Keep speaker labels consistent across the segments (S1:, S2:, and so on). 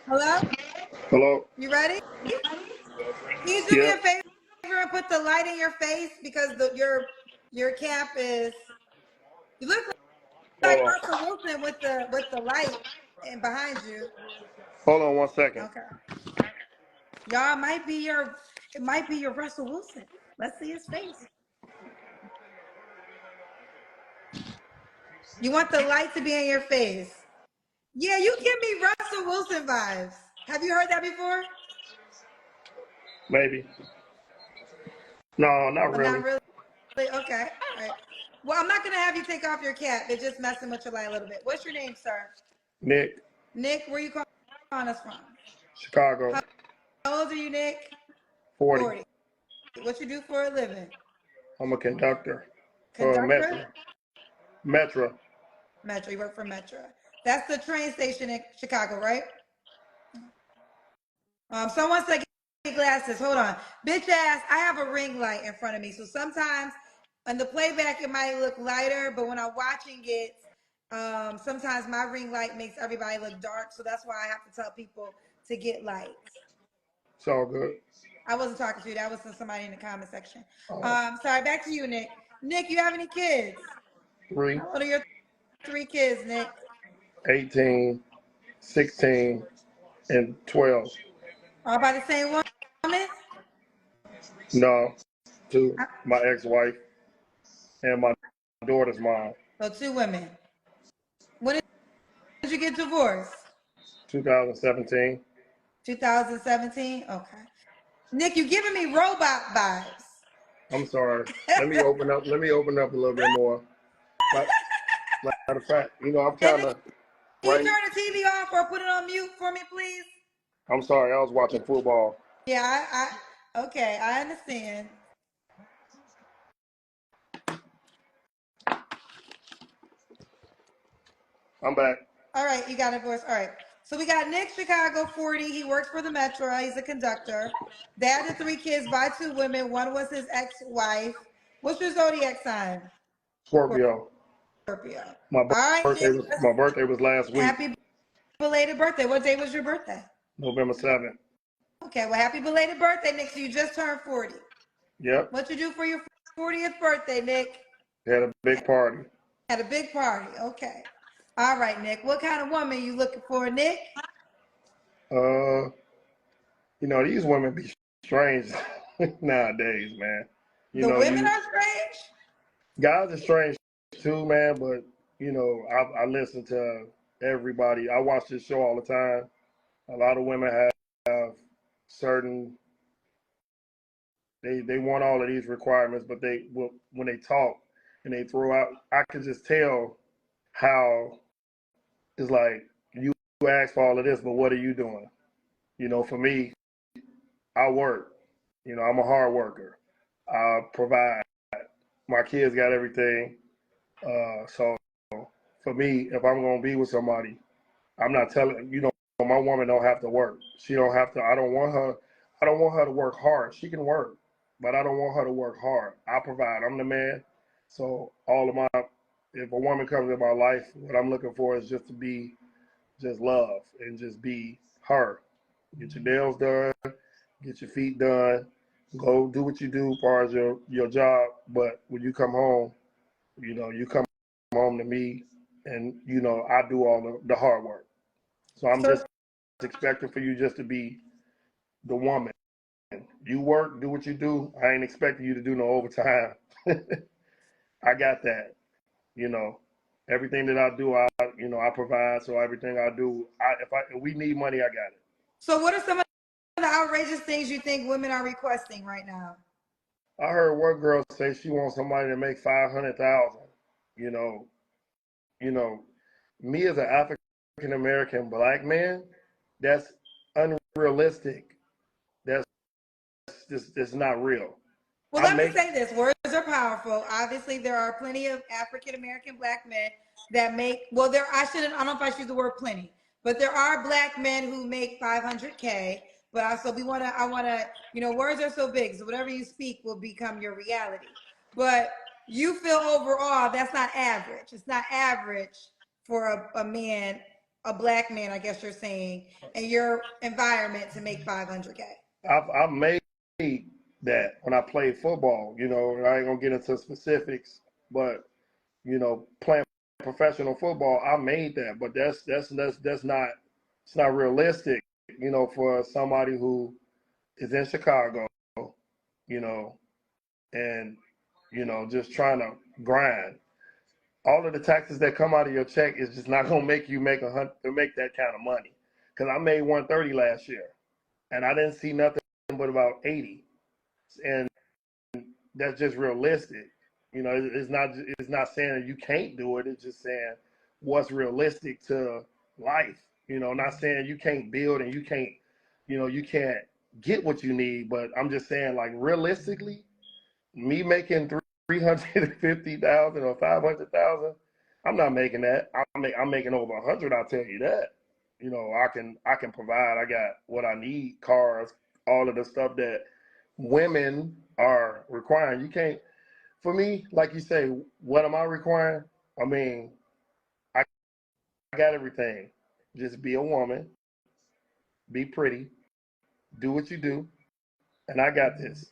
S1: Hello?
S2: Hello?
S1: You ready? Can you do me a
S2: Yep.
S1: favor and put the light in your face because your cap is you look
S2: Hold
S1: like
S2: on.
S1: Russell Wilson with the light and behind you.
S2: Hold on 1 second.
S1: Okay. Y'all it might be your Russell Wilson. Let's see his face. You want the light to be in your face. Yeah, you give me Russell Wilson vibes. Have you heard that before?
S2: Maybe. No, not
S1: Or not
S2: really.
S1: really? Okay. All right. Well, I'm not gonna have you take off your cap. It's just messing with your light a little bit. What's your name, sir?
S2: Nick,
S1: Nick, where you calling us from?
S2: Chicago,
S1: How old are you, Nick?
S2: 40.
S1: 40. What you do for a living?
S2: I'm a conductor for
S1: Conductor?
S2: Metro. Metro.
S1: Metro. You work for Metro. That's the train station in Chicago, right? Someone said get glasses. Hold on. Bitch ass, I have a ring light in front of me. So sometimes on the playback it might look lighter, but when I'm watching it, sometimes my ring light makes everybody look dark. So that's why I have to tell people to get lights.
S2: It's all good.
S1: I wasn't talking to you. That was to somebody in the comment section.
S2: Uh,
S1: Sorry, back to you, Nick. Nick, you have any kids?
S2: 3,
S1: How old are your three kids, Nick?
S2: 18, 16, and 12.
S1: All by the same woman?
S2: No, to my ex-wife and my daughter's mom.
S1: So two women. When did you get divorced?
S2: 2017.
S1: 2017? Okay. Nick, you giving me robot vibes.
S2: I'm sorry. Let me open up. Let me open up a little bit more. But, matter of fact, I'm
S1: And
S2: kind
S1: Nick,
S2: of
S1: can you
S2: right.
S1: turn the TV off or put it on mute for me, please?
S2: I'm sorry. I was watching football.
S1: Yeah, okay, I understand.
S2: I'm back.
S1: All right, you got a voice. All right. So we got Nick, Chicago, 40. He works for the Metro. He's a conductor. Dad to three kids by two women. One was his ex-wife. What's your zodiac sign?
S2: Scorpio.
S1: Scorpio.
S2: My
S1: All right,
S2: birthday
S1: Nick.
S2: was my birthday was last week,
S1: Happy belated birthday. What day was your birthday?
S2: November 7th.
S1: Okay, well, happy belated birthday, Nick. So you just turned 40.
S2: Yep.
S1: What you do for your 40th birthday, Nick?
S2: Had a big party.
S1: Had a big party. Okay. All right, Nick. What kind of woman you looking for, Nick?
S2: Uh, these women be strange nowadays, man.
S1: The women
S2: You
S1: are strange.
S2: guys are strange too, man. But I listen to everybody. I watch this show all the time. A lot of women have certain. They want all of these requirements, but when they talk and they throw out, I can just tell how it's like you ask for all of this, but what are you doing? For me, I work. I'm a hard worker. I provide. My kids got everything. So for me, if I'm gonna be with somebody, I'm not telling my woman don't have to work. She don't have to. I don't want her. I don't want her to work hard. She can work, but I don't want her to work hard. I provide. I'm the man. So if a woman comes in my life, what I'm looking for is just to be just love and just be her. Get your nails done, get your feet done, go do what you do as far as your job. But when you come home, you come home to me and I do all the hard work. So I'm
S1: So
S2: just expecting for you just to be the woman. You work, do what you do. I ain't expecting you to do no overtime. I got that. You know, everything that I do, I provide. So everything I do, if we need money, I got it.
S1: So what are some of the outrageous things you think women are requesting right now?
S2: I heard one girl say she wants somebody to make 500,000. You know, you know, me as an African American black man, that's unrealistic. That's just it's not real.
S1: Well,
S2: I
S1: let me
S2: make
S1: say this. Words are powerful. Obviously, there are plenty of African American black men that make, well, I don't know if I should use the word plenty, but there are black men who make 500K. But also, words are so big. So whatever you speak will become your reality. But you feel overall that's not average. It's not average for a man a black man, I guess you're saying, in your environment to make 500K?
S2: I've made that when I played football. You know, I ain't gonna get into specifics, but you know, playing professional football, I made that. But that's not, it's not realistic. You know, for somebody who is in Chicago, you know, and you know, just trying to grind. All of the taxes that come out of your check is just not gonna make you make make that kind of money. Because I made 130 last year, and I didn't see nothing but about 80, and that's just realistic. You know, it's not saying that you can't do it. It's just saying what's realistic to life. You know, not saying you can't build and you can't, you know, you can't get what you need. But I'm just saying, like, realistically, me making 350,000 or 500,000, I'm not making that. I'm making over 100. I'll tell you that. You know, I can provide. I got what I need: cars, all of the stuff that women are requiring. You can't. For me, like you say, what am I requiring? I mean, I got everything. Just be a woman, be pretty, do what you do, and I got this.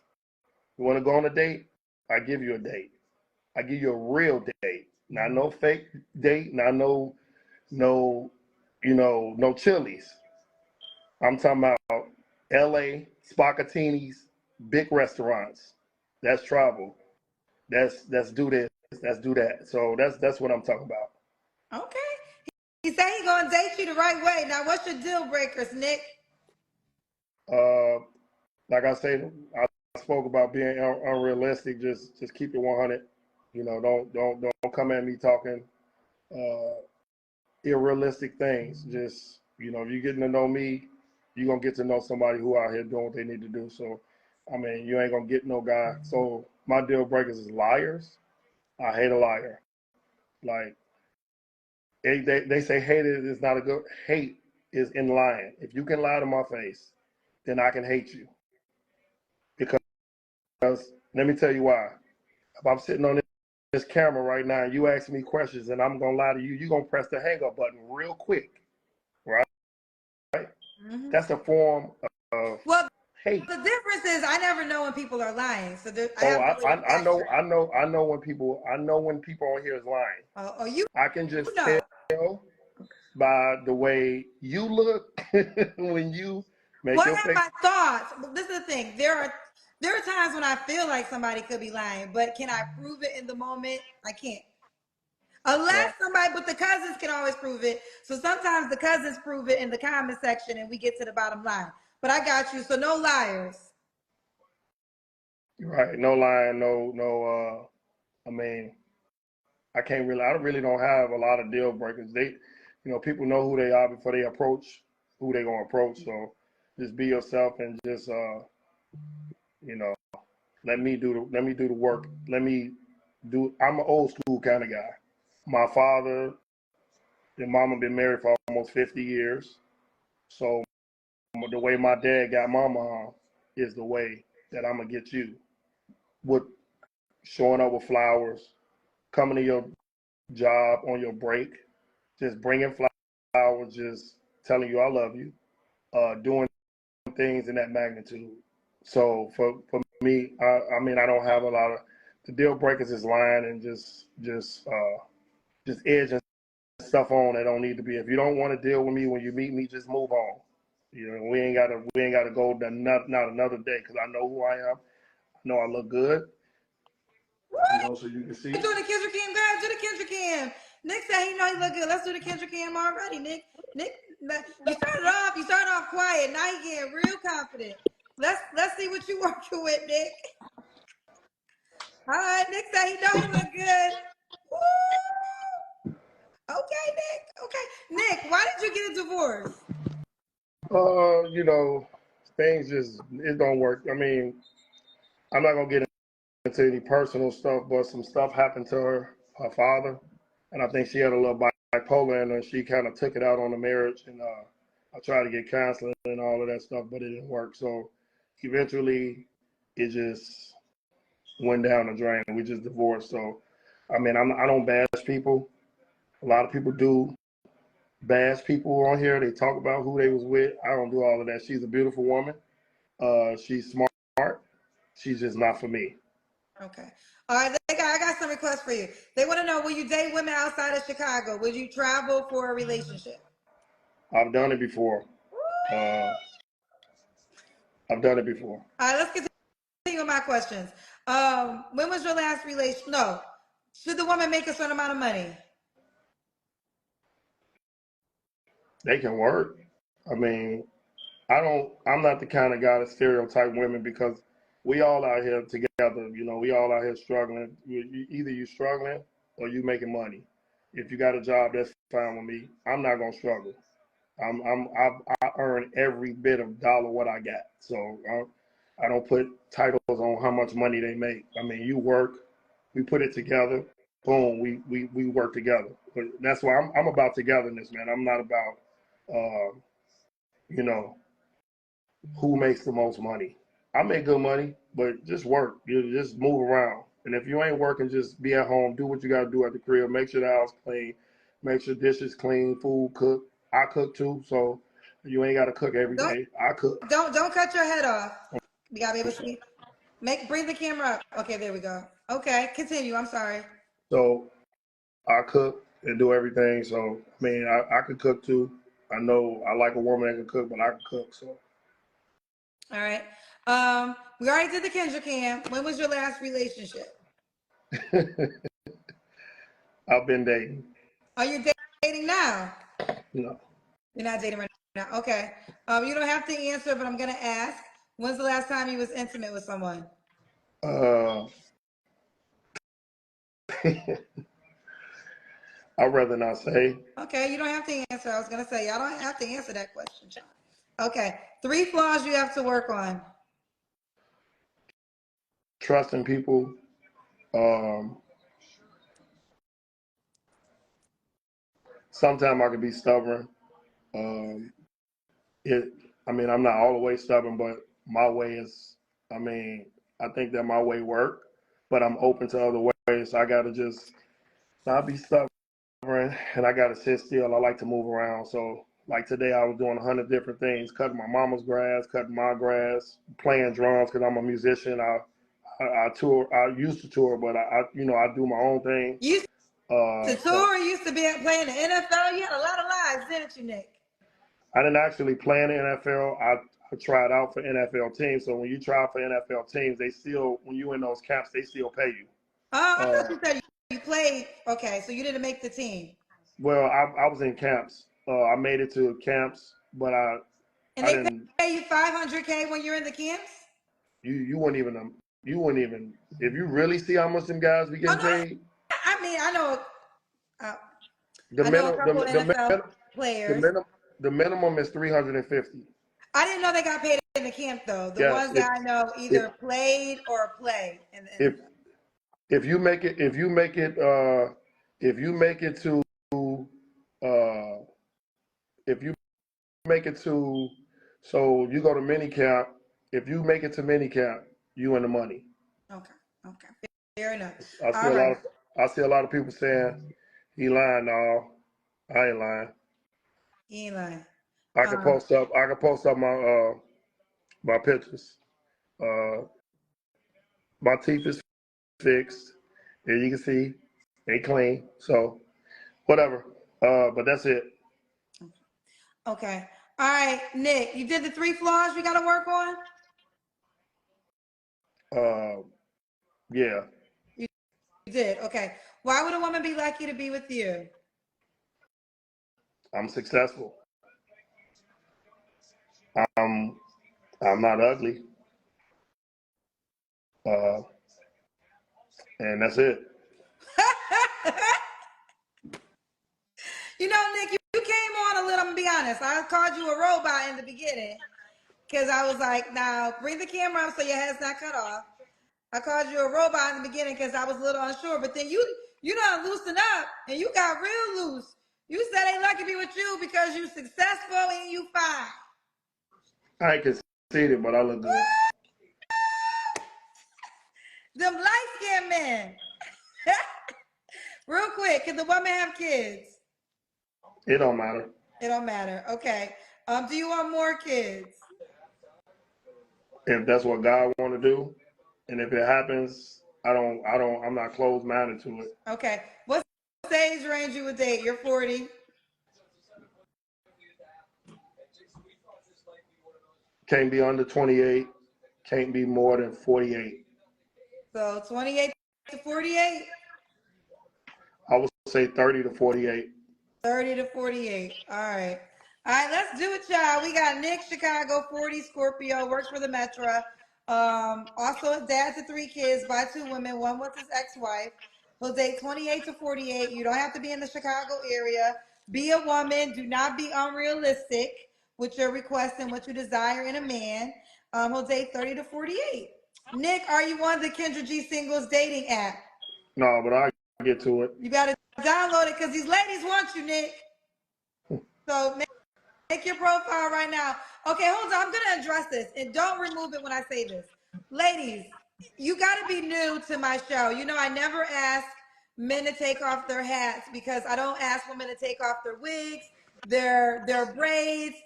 S2: You want to go on a date? I give you a date. I give you a real date, not no fake date, not no, you know, no Chili's. I'm talking about L.A. Spacatinis, big restaurants. That's travel. That's do this. That's do that. So that's what I'm talking about.
S1: Okay. He said he gonna date you the right way. Now, what's your deal breakers, Nick?
S2: Uh, like I said, I spoke about being unrealistic. Just keep it 100. You know, don't come at me talking uh, unrealistic things. Just, you know, if you're getting to know me, you're gonna get to know somebody who out here doing what they need to do. So, I mean, you ain't gonna get no guy. So my deal breakers is liars. I hate a liar. Like they say hate is not a good hate is in lying. If you can lie to my face, then I can hate you. Because let me tell you why. If I'm sitting on this camera right now and you ask me questions and I'm gonna lie to you, you're gonna press the hang up button real quick, right?
S1: Mm-hmm.
S2: That's a form of
S1: Well,
S2: hate.
S1: the difference is I never know when people are lying, so I
S2: Oh,
S1: have no way to fact check.
S2: I know when people on here is lying.
S1: Oh, you
S2: I can just
S1: know.
S2: tell by the way you look when you make
S1: What
S2: your
S1: have
S2: face.
S1: I thought? But this is the thing. There are times when I feel like somebody could be lying, but can I prove it in the moment? I can't. Unless
S2: Right.
S1: somebody, but the cousins can always prove it. So sometimes the cousins prove it in the comment section and we get to the bottom line. But I got you. So no liars.
S2: Right. No lying, I mean, I really don't have a lot of deal breakers. You know, people know who they are before they approach who they gonna approach. So just be yourself and just, you know, let me do the work. I'm an old school kind of guy. My father and mama been married for almost 50 years. So the way my dad got my mom is the way that I'm gonna get you. With showing up with flowers, coming to your job on your break, just bringing flowers, just telling you I love you, doing things in that magnitude. So for me, I mean, I don't have a lot of the deal breakers is lying and just edging stuff on that don't need to be. If you don't want to deal with me when you meet me, just move on. You know, we ain't gotta go not another day because I know who I am. I know I look good. You know, so you can
S1: Do
S2: see.
S1: the Kendrick Cam, guys. Do the Kendrick Cam. Nick said he know he look good. Let's do the Kendrick Cam already, Nick. Nick, you started off quiet. Now he getting real confident. Let's see what you working with, Nick. All right, Nick said he know he look good. Woo! Okay, Nick. Okay, Nick. Why did you get a divorce?
S2: You know, things just it don't work. I mean, I'm not gonna get into any personal stuff, but some stuff happened to her father, and I think she had a little bipolar in her. And she kind of took it out on the marriage, and I tried to get counseling and all of that stuff, but it didn't work. So eventually, it just went down the drain. We just divorced. So, I mean, I don't bash people. A lot of people do. bash people on here. They talk about who they was with. I don't do all of that. She's a beautiful woman. She's smart. She's just not for me.
S1: Okay. All right, I got some requests for you. They want to know, will you date women outside of Chicago? Would you travel for a relationship?
S2: I've done it before. Uh, I've done it before.
S1: All right, let's continue with my questions. When was your last relation? No. Should the woman make a certain amount of money?
S2: They can work. I mean, I'm not the kind of guy to stereotype women because we all out here together. You know, we all out here struggling. Either you struggling or you making money. If you got a job, that's fine with me. I'm not gonna struggle. I earn every bit of dollar what I got. So I don't put titles on how much money they make. I mean, you work, we put it together. Boom, we work together. But that's why I'm about togetherness, man. I'm not about uh, you know, who makes the most money. I make good money, but just work. You just move around. And if you ain't working, just be at home. Do what you got to do at the crib. Make sure the house clean. Make sure dishes clean. Food cooked. I cook too, so you ain't got to cook every
S1: Don't
S2: day. I cook.
S1: don't cut your head off. We gotta be able to see. Bring the camera up. Okay, there we go. Okay, continue. I'm sorry.
S2: So I cook and do everything. So I mean, I could cook too. I know I like a woman that can cook, but I can cook. So
S1: All right. We already did the Kendra Cam. When was your last relationship?
S2: I've been dating.
S1: Are you dating now?
S2: No.
S1: You're not dating right now. Okay. You don't have to answer, but I'm gonna ask. When's the last time you was intimate with someone?
S2: Uh, I'd rather not say.
S1: Okay, you don't have to answer. I was gonna say y'all don't have to answer that question, Sean. Okay. 3 flaws you have to work on.
S2: Trusting people. Um, Sometimes I can be stubborn. Um, I mean, I'm not all the way stubborn, but my way is. I mean, I think that my way work, but I'm open to other ways. So I gotta just not be stubborn, and I gotta sit still. I like to move around. So, like today, I was doing 100 different things: cutting my mama's grass, cutting my grass, playing drums because I'm a musician. I tour. I used to tour, but I do my own thing.
S1: You used to
S2: So
S1: tour, you used to be playing the NFL. You had a lot of lives, didn't you, Nick?
S2: I didn't actually play in the NFL. I tried out for NFL teams. So when you try for NFL teams, they still, when you in those camps, they still pay you.
S1: Oh, I thought
S2: Uh,
S1: you said you played. Okay, so you didn't make the team.
S2: well, I was in camps. I made it to camps, but
S1: And
S2: I
S1: they
S2: didn't.
S1: pay you 500K when you're in the camps?
S2: You wouldn't even if you really see how much them guys be
S1: Oh
S2: getting
S1: no, no.
S2: paid.
S1: I mean, uh,
S2: The
S1: I know a
S2: minimum
S1: couple NFL
S2: the
S1: players.
S2: minimum the minimum is 350.
S1: I didn't know they got paid in the camp though. The
S2: Yes,
S1: ones that I know
S2: if
S1: either played or play in the
S2: if
S1: NFL.
S2: if you make it if you make it to uh if you make it to so you go to mini camp, if you make it to mini camp, you in the money.
S1: Okay, okay, fair enough.
S2: I see
S1: All
S2: a lot
S1: right,
S2: of I see a lot of people saying he lying. No, I ain't lying.
S1: he ain't lying.
S2: I can post up my pictures. Uh my teeth is fixed. As you can see, they clean. So whatever. But that's it.
S1: Okay, all right, Nick. You did the 3 flaws we got to work on.
S2: Uh yeah.
S1: You did. Okay. Why would a woman be lucky to be with you?
S2: I'm successful. I'm I'm not ugly. Uh and that's it.
S1: You know, Nick, you came on a little. I'm gonna be honest. I called you a robot in the beginning because I was like, "Now bring the camera up so your head's not cut off." I called you a robot in the beginning because I was a little unsure, but then you done loosened up and you got real loose. You said they lucky to be with you because you successful and you fine.
S2: I ain't conceited, but I look good.
S1: Them light skinned men. Real quick, can the woman have kids?
S2: It don't matter.
S1: It don't matter. Okay. Do you want more kids?
S2: If that's what God want to do, and if it happens, I'm not closed minded to it.
S1: Okay. What age range you would date? You're 40.
S2: Can't be under 28. Can't be more than 48.
S1: So 28 to 48?
S2: I would say 30 to 48.
S1: 30 to 48. All right. All right, let's do it, y'all. We got Nick, Chicago, 40, Scorpio, works for the Metro. Also a dad to 3 kids by 2 women. One was his ex-wife. He'll date 28 to 48. You don't have to be in the Chicago area. Be a woman. Do not be unrealistic with your request and what you desire in a man. He'll date 30 to 48. Nick, are you on the Kendra G Singles dating app?
S2: No, but I'll get to it.
S1: You got to download it because these ladies want you, Nick. So make your profile right now. Okay, hold on. I'm going to address this. And don't remove it when I say this. Ladies, you got to be new to my show. You know, I never ask men to take off their hats because I don't ask women to take off their wigs, their braids.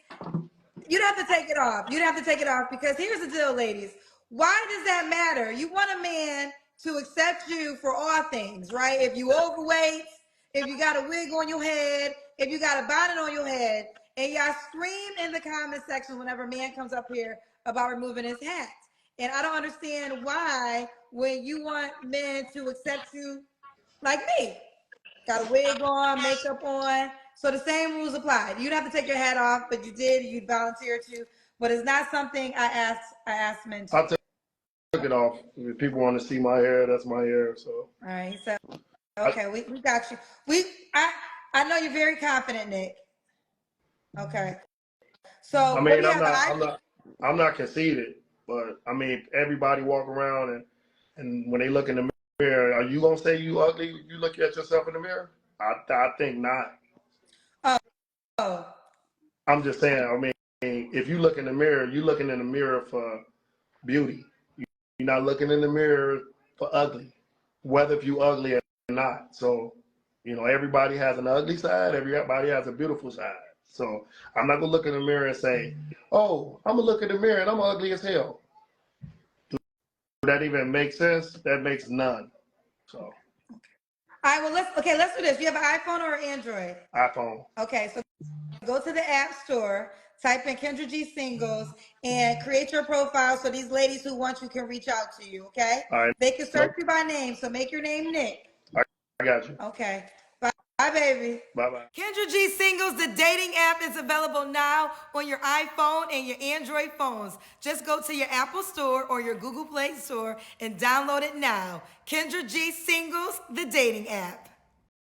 S1: You don't have to take it off. You don't have to take it off because here's the deal, ladies. Why does that matter? You want a man to accept you for all things, right? If you overweight, if you got a wig on your head, if you got a bonnet on your head, and y'all scream in the comment section whenever a man comes up here about removing his hat. And I don't understand why when you want men to accept you like me, got a wig on, makeup on. So the same rules apply. You don't have to take your hat off, but you did. You volunteered to, but it's not something I asked men to.
S2: I took it off. If people want to see my hair, that's my hair. So.
S1: All right. So okay, we got you. I know you're very confident, Nick. Okay. So
S2: I
S1: what
S2: mean,
S1: do you
S2: I'm not conceited, but I mean, everybody walk around and when they look in the mirror, are you gonna say you ugly? You look at yourself in the mirror? I think not.
S1: Oh.
S2: I'm just saying. I mean, if you look in the mirror, you looking in the mirror for beauty. You're not looking in the mirror for ugly, whether if you ugly or not. So, you know, everybody has an ugly side. Everybody has a beautiful side. So I'm not gonna look in the mirror and say, "Oh, I'm gonna look in the mirror and I'm ugly as hell." Does that even make sense? That makes none. So.
S1: All right. Well, let's do this. You have an iPhone or an Android?
S2: iPhone.
S1: Okay. So go to the App Store, type in Kendra G Singles, and create your profile so these ladies who want you can reach out to you, okay?
S2: All right.
S1: They can search you by name, so make your name Nick.
S2: I got you.
S1: Okay. Bye, baby.
S2: Bye-bye.
S1: Kendra G Singles, the dating app is available now on your iPhone and your Android phones. Just go to your Apple Store or your Google Play Store and download it now. Kendra G Singles, the dating app.